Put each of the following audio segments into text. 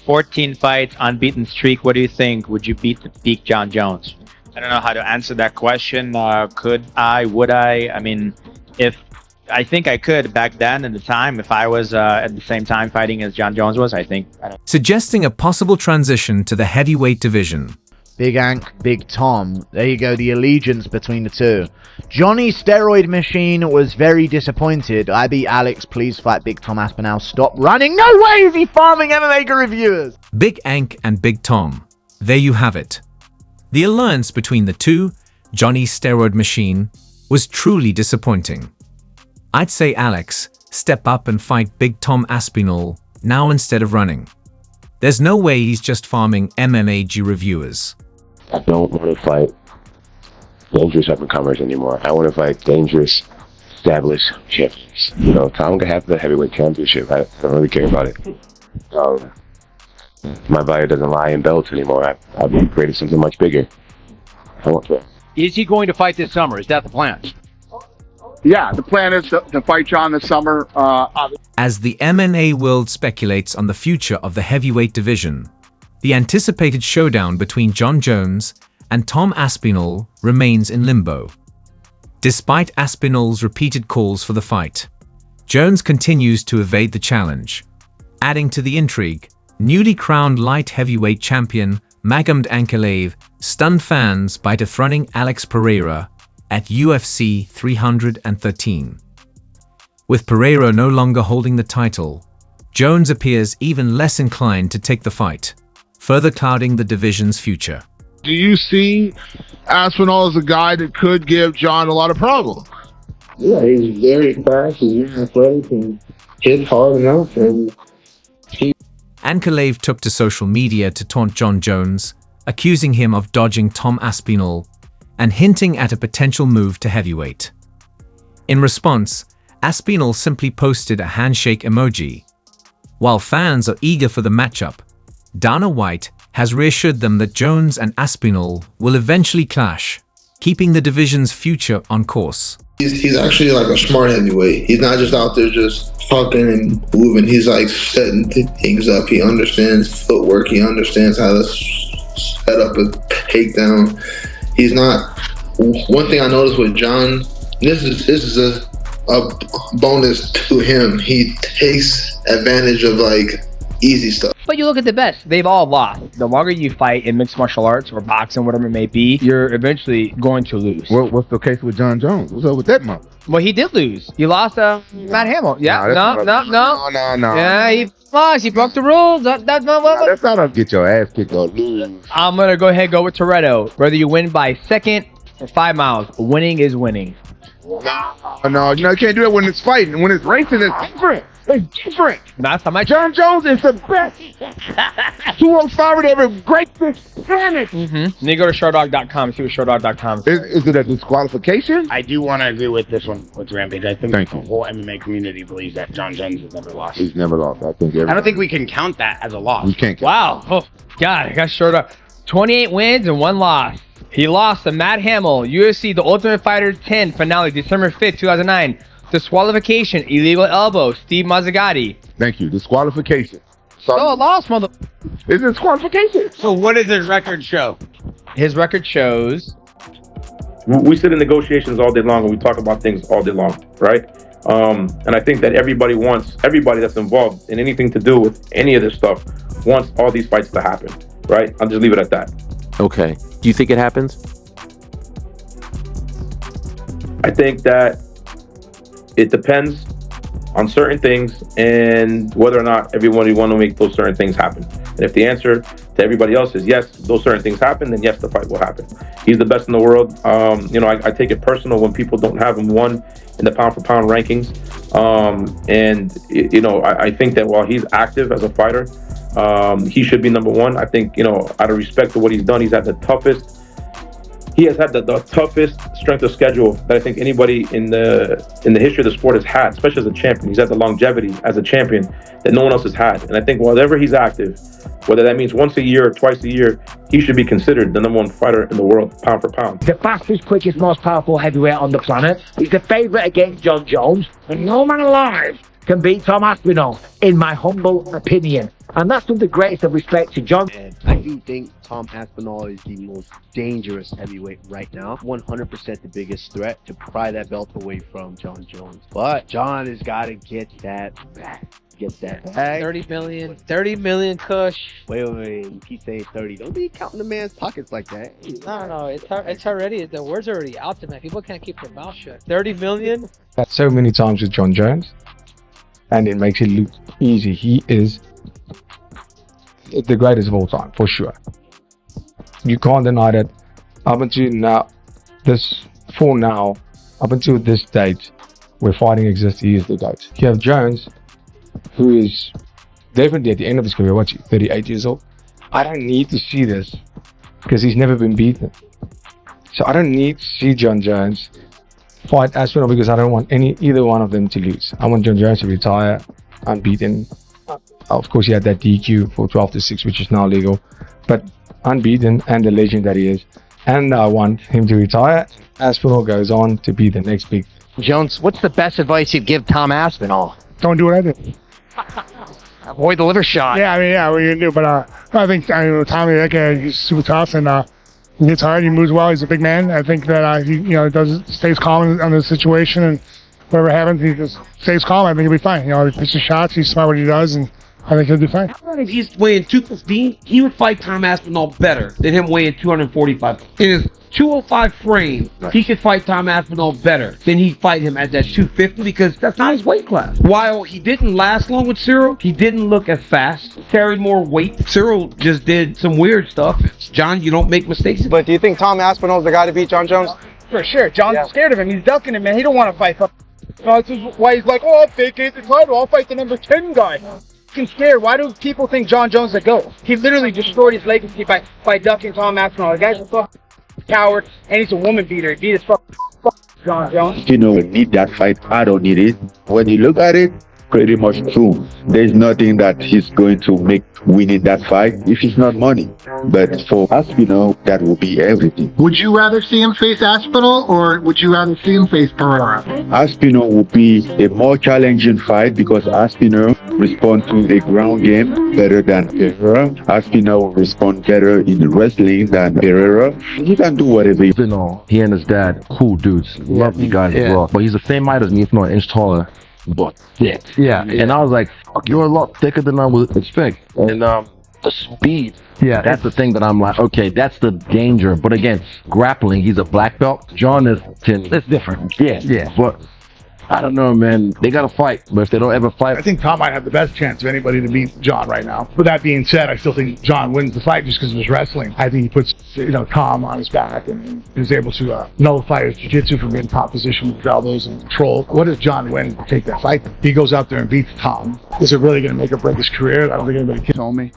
14 fights, unbeaten streak. What do you think? Would you beat the peak Jon Jones? I don't know how to answer that question. Could I? Would I? I mean, if I think I could back then at the time, if I was at the same time fighting as Jon Jones was, I think. Suggesting a possible transition to the heavyweight division. Big Ank, Big Tom. There you go, the allegiance between the two. Johnny Steroid Machine was very disappointed. I beat Alex, please fight Big Tom Aspinall. Stop running. No way is he farming MMA reviewers. Big Ank and Big Tom. There you have it. The alliance between the two, Johnny Steroid Machine, was truly disappointing. I'd say Alex, step up and fight Big Tom Aspinall now instead of running. There's no way he's just farming MMAG reviewers. I don't want to fight dangerous up-and-comers anymore. I want to fight dangerous, established champions. You know, Tom can have the heavyweight championship. I don't really care about it. My value doesn't lie in belts anymore. I've created something much bigger. I want that. Is he going to fight this summer? Is that the plan? Yeah, the plan is to fight Jon this summer. As the MMA world speculates on the future of the heavyweight division, the anticipated showdown between Jon Jones and Tom Aspinall remains in limbo. Despite Aspinall's repeated calls for the fight, Jones continues to evade the challenge. Adding to the intrigue, newly crowned light heavyweight champion Magomed Ankalaev stunned fans by defronting Alex Pereira at UFC 313. With Pereira no longer holding the title, Jones appears even less inclined to take the fight, further clouding the division's future. Do you see Aspinall as a guy that could give Jon a lot of problems? Yeah, he's very fast, he's very athletic, and hits hard enough. And Ankalaev took to social media to taunt Jon Jones, accusing him of dodging Tom Aspinall and hinting at a potential move to heavyweight. In response, Aspinall simply posted a handshake emoji. While fans are eager for the matchup, Dana White has reassured them that Jones and Aspinall will eventually clash, keeping the division's future on course. He's actually like a smart heavyweight. He's not just out there just talking and moving. He's like setting things up. He understands footwork. He understands how to set up a takedown. He's not. One thing I noticed with Jon, this is a bonus to him. He takes advantage of like easy stuff. But you look at the best, they've all lost. The longer you fight in mixed martial arts or boxing, whatever it may be, you're eventually going to lose. Well, what's the case with Jon Jones? What's up with that mother? Well, he did lose. He lost Matt Hamill. Yeah, no. No. Yeah, he lost. He broke the rules. That's not That's not up. Get your ass kicked or lose. I'm going to go ahead and go with Toretto. Whether you win by second or 5 miles, winning is winning. No, you can't do it when it's fighting. When it's racing, it's different. It's different. That's how my Jon Jones is the best 205 ever. Great planet. Then you go to showdog.com, see what showdog.com says. Is it a disqualification? I do want to agree with this one with Rampage. I think the whole MMA community believes that Jon Jones has never lost. He's never lost. I don't think we can count that as a loss. We can't count. Wow. Oh, God, I got Showdog. 28 wins and 1 loss. He lost to Matt Hamill, UFC The Ultimate Fighter 10 finale, December 5th, 2009. Disqualification, illegal elbow, Steve Mazzagatti. Thank you. Disqualification. Oh, a loss, mother. It's disqualification. So what does his record show? His record shows. We sit in negotiations all day long and we talk about things all day long, right? And I think that everybody that's involved in anything to do with any of this stuff wants all these fights to happen, right? I'll just leave it at that. Okay. Do you think it happens? I think that it depends on certain things and whether or not everybody want to make those certain things happen. And if the answer to everybody else is yes, those certain things happen, then yes, the fight will happen. He's the best in the world. I take it personal when people don't have him won in the pound for pound rankings. I think that while he's active as a fighter, he should be number one. I think, out of respect to what he's done, he has had the toughest strength of schedule that I think anybody in the history of the sport has had, especially as a champion. He's had the longevity as a champion that no one else has had. And I think whenever he's active, whether that means once a year or twice a year, he should be considered the number one fighter in the world, pound for pound. The fastest, quickest, most powerful heavyweight on the planet. He's the favourite against Jon Jones. And no man alive can beat Tom Aspinall, in my humble opinion. And that's with the greatest of respect to Jon. And I do think Tom Aspinall is the most dangerous heavyweight right now. 100% the biggest threat to pry that belt away from Jon Jones. But Jon has got to get that back. Get that back. 30 million Kush. Wait. He's saying 30. Don't be counting the man's pockets like that. No. It's already, the word's already out there, man. People can't keep their mouth shut. 30 million? That's so many times with Jon Jones. And it makes it look easy. He is the greatest of all time, for sure. You can't deny that. Up until now, up until this date, where fighting exists, he is the GOAT. You have Jones, who is definitely at the end of his career, 38 years old. I don't need to see this, because he's never been beaten. So I don't need to see Jon Jones fight Aspinall, because I don't want either one of them to lose. I want Jon Jones to retire unbeaten. Of course, he had that DQ for 12-6, which is now legal, but unbeaten and the legend that he is. And I want him to retire. Aspinall goes on to be the next big. Jones, what's the best advice you'd give Tom Aspinall? Don't do what I did. Avoid the liver shot. Yeah, what are you gonna do? But I think Tommy, that guy, he's super tough, and he hits hard. He moves well. He's a big man. I think that he stays calm on the situation, and whatever happens, he just stays calm. I think he'll be fine. He pitches shots. He's smart what he does, and I think he'll do fine. If he's weighing 215, he would fight Tom Aspinall better than him weighing 245. In his 205 frame, he could fight Tom Aspinall better than he'd fight him at that 250, because that's not his weight class. While he didn't last long with Cyril, he didn't look as fast, carried more weight. Cyril just did some weird stuff. Jon, you don't make mistakes. But do you think Tom Aspinall's the guy to beat Jon Jones? For sure. Jon's scared of him. He's ducking him, man. He don't want to fight. This is why he's like, I'll vacate the title. I'll fight the number 10 guy. Fucking scared. Why do people think Jon Jones is a GOAT? He literally destroyed his legacy by ducking Tom Aspinall. The guy's a fucking coward, and he's a woman beater. He beat his fucking Jon Jones. Need that fight. I don't need it. When you look at it, pretty much true. There's nothing that he's going to make winning that fight if it's not money. But for Aspinall, that will be everything. Would you rather see him face Aspinall, or would you rather see him face Pereira? Aspinall will be a more challenging fight, because Aspinall responds to the ground game better than Pereira. Aspinall will respond better in wrestling than Pereira. He can do whatever. Aspinall, he and his dad, cool dudes, lovely guys as well. But he's the same height as me, if not an inch taller. But thick. Yeah. And I was like, fuck, you're a lot thicker than I would expect. And the speed. Yeah. That's the thing that I'm like, okay, that's the danger. But again, grappling, he's a black belt. Jon is 10. It's different. Yeah. But I don't know, man. They got to fight. But if they don't ever fight. I think Tom might have the best chance of anybody to beat Jon right now. With that being said, I still think Jon wins the fight just because of his wrestling. I think he puts, Tom on his back and is able to nullify his jiu-jitsu from being in top position with elbows and control. What does Jon win to take that fight? He goes out there and beats Tom. Is it really going to make or break his career? I don't think anybody can. Told me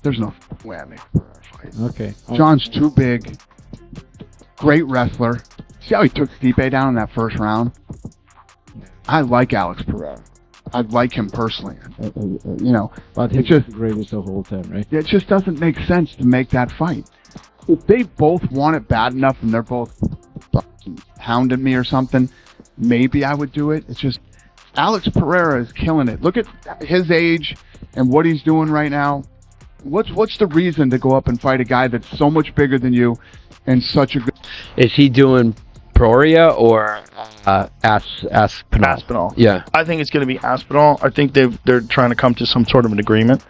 there's no way I make a fight. Okay. Jon's too big. Great wrestler. See how he took Stipe down in that first round? I like Alex Pereira. I like him personally. But he's just the greatest of all time, right? It just doesn't make sense to make that fight. If they both want it bad enough and they're both hounding me or something, maybe I would do it. It's just Alex Pereira is killing it. Look at his age and what he's doing right now. What's the reason to go up and fight a guy that's so much bigger than you and such a good... Is he doing Pereira or Aspinall? Yeah. I think it's going to be Aspinall. I think they're trying to come to some sort of an agreement.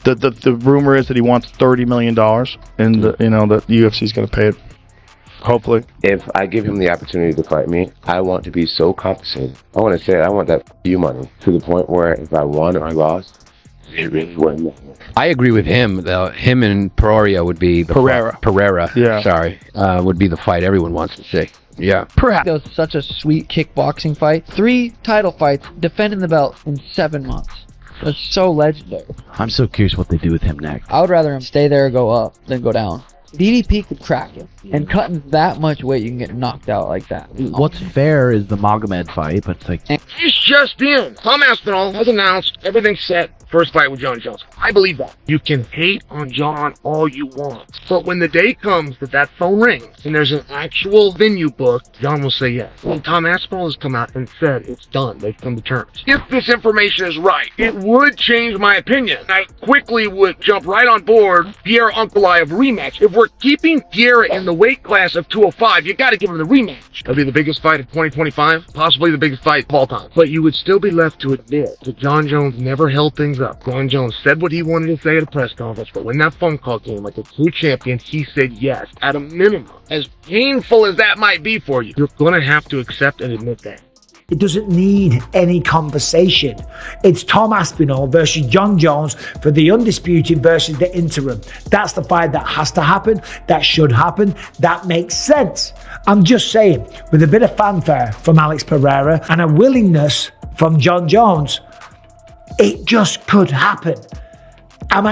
The rumor is that he wants $30 million, and the UFC is going to pay it. Hopefully. If I give him the opportunity to fight me, I want to be so compensated. I want to say I want that few money to the point where if I won or lost, it really wouldn't. I agree with him, though. Him and Pereira would be the Pereira. Yeah. Sorry, would be the fight everyone wants to see. Yeah. Perhaps. It was such a sweet kickboxing fight. 3 title fights, defending the belt in 7 months. It's so legendary. I'm so curious what they do with him next. I would rather him stay there or go up than go down. DDP could crack him. And cutting that much weight, you can get knocked out like that. What's fair is the Magomed fight, but it's like... He's just in. Tom Aspinall has announced everything's set. First fight with Jon Jones. I believe that. You can hate on Jon all you want, but when the day comes that phone rings and there's an actual venue booked, Jon will say yes. When Tom Aspinall has come out and said it's done, they've come to terms. If this information is right, it would change my opinion. I quickly would jump right on board Pierre Ankalaev rematch. If we're keeping Pierre in the weight class of 205, you got to give him the rematch. That'll be the biggest fight of 2025, possibly the biggest fight of all time. But you would still be left to admit that Jon Jones never held things up. Jon Jones said what he wanted to say at a press conference, but when that phone call came like a true champion, he said yes. At a minimum, as painful as that might be for you, you're going to have to accept and admit that. It doesn't need any conversation. It's Tom Aspinall versus Jon Jones for the undisputed versus the interim. That's the fight that has to happen. That should happen. That makes sense. I'm just saying, with a bit of fanfare from Alex Pereira and a willingness from Jon Jones, it just could happen.